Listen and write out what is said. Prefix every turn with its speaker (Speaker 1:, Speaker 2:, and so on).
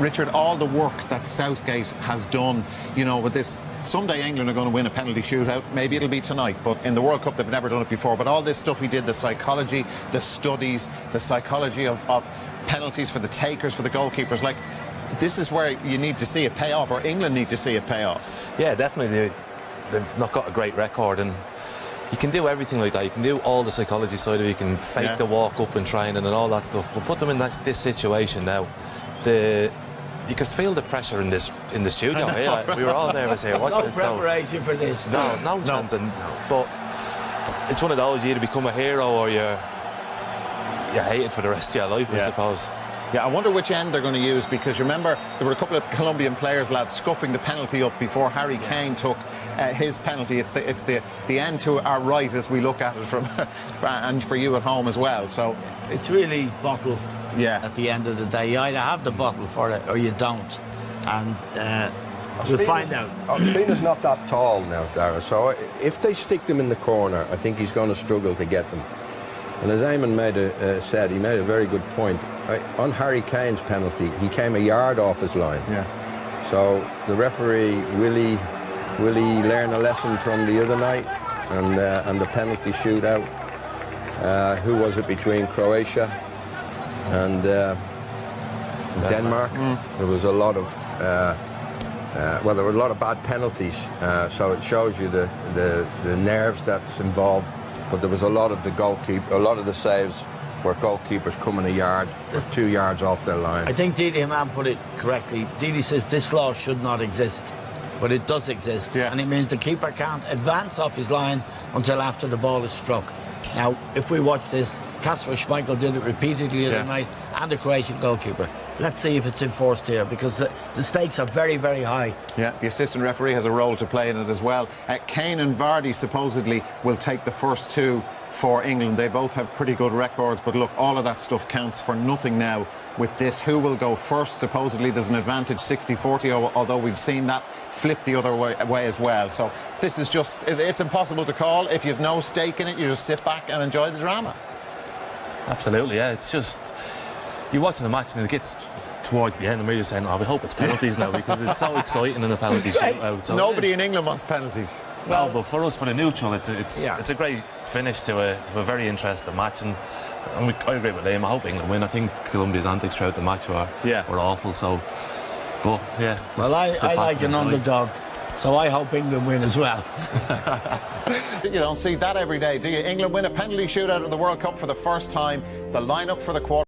Speaker 1: Richard, all the work that Southgate has done, you know, with this. Someday England are going to win a penalty shootout. Maybe it'll be tonight, but in the World Cup they've never done it before. But all this stuff he did, the psychology, the studies, the psychology of penalties for the takers, for the goalkeepers, like, this is where you need to see it pay off, or England need to see it pay off.
Speaker 2: Yeah, definitely. They've not got a great record, and you can do everything like that. You can do all the psychology side of it. You can fake the walk up in training and all that stuff. But put them in this situation now. You could feel the pressure in the studio here. We were all nervous here watching it.
Speaker 3: No preparation for this.
Speaker 2: No chance. But it's one of those, you either become a hero or you're hated for the rest of your life, I suppose.
Speaker 1: Yeah, I wonder which end they're going to use, because remember there were a couple of Colombian players, lads, scuffing the penalty up before Harry Kane took his penalty. It's the end to our right as we look at it from, and for you at home as well. So
Speaker 3: it's really bottle. Yeah. At the end of the day, you either have the bottle for it or you don't, and we'll find out.
Speaker 4: Ospina's not that tall now, Dara. So if they stick them in the corner, I think he's going to struggle to get them. And as Eamon said, he made a very good point. On Harry Kane's penalty, he came a yard off his line.
Speaker 1: Yeah.
Speaker 4: So the referee, will he learn a lesson from the other night and the penalty shootout? Who was it between Croatia and Denmark? There was a lot of well, there were a lot of bad penalties. So it shows you the nerves that's involved. But there was a lot of the saves where goalkeepers coming a yard or 2 yards off their line.
Speaker 3: I think Didi Man put it correctly. Didi says this law should not exist, but it does exist, and it means the keeper can't advance off his line until after the ball is struck. Now, if we watch this, Kasper Schmeichel did it repeatedly the other night, and the Croatian goalkeeper. Let's see if it's enforced here, because the stakes are very, very high.
Speaker 1: Yeah, the assistant referee has a role to play in it as well. Kane and Vardy supposedly will take the first two for England. They both have pretty good records, but look, all of that stuff counts for nothing now with this. Who will go first? Supposedly there's an advantage 60-40, although we've seen that flip the other way as well. So this is just, it's impossible to call. If you've no stake in it, you just sit back and enjoy the drama.
Speaker 2: Absolutely, yeah. It's just, you're watching the match and it gets towards the end and we're just saying, oh, we hope it's penalties now, because it's so exciting in the penalty shootout. So
Speaker 1: nobody in England wants penalties.
Speaker 2: Well, but for us, for the neutral, it's a great finish to a very interesting match, and I agree with Liam. I hope England win. I think Colombia's antics throughout the match were awful. So, but yeah.
Speaker 3: Well, I like an underdog, so I hope England win as well.
Speaker 1: You don't see that every day, do you? England win a penalty shootout of the World Cup for the first time. The lineup for the quarter.